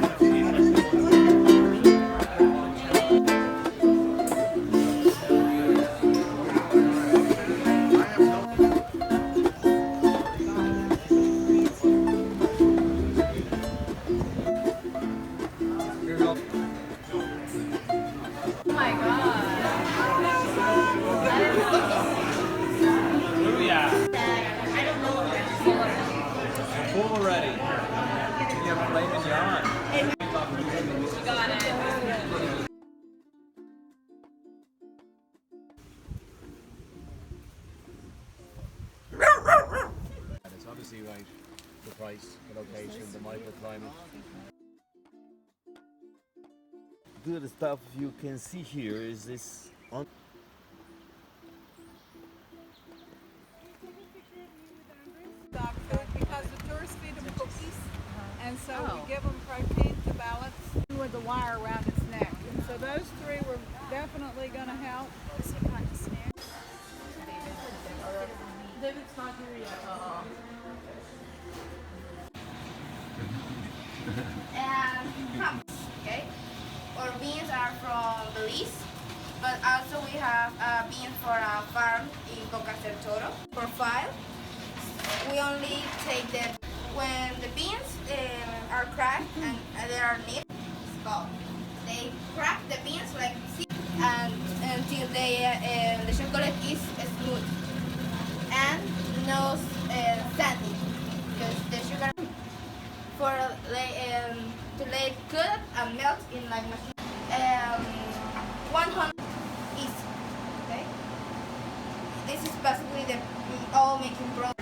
it in already. You have filet mignon. You got it. It's obviously right. The price, the location, the microclimate. Good stuff you can see here is this on. Dog food because the tourists feed them cookies, and so we give them protein to balance with the wire around its neck. And so those three were definitely going to help. David's not here yet. And hops, okay? Our beans are from Belize, but also we have beans for a farm in Boca del Toro. Profile, we only take the, when the beans are cracked and they are neat, it's called. They crack the beans like this and until they, the chocolate is smooth and no sandy, because the sugar for to let it cook and melt in like machine. 100 is okay. This is basically the all making process.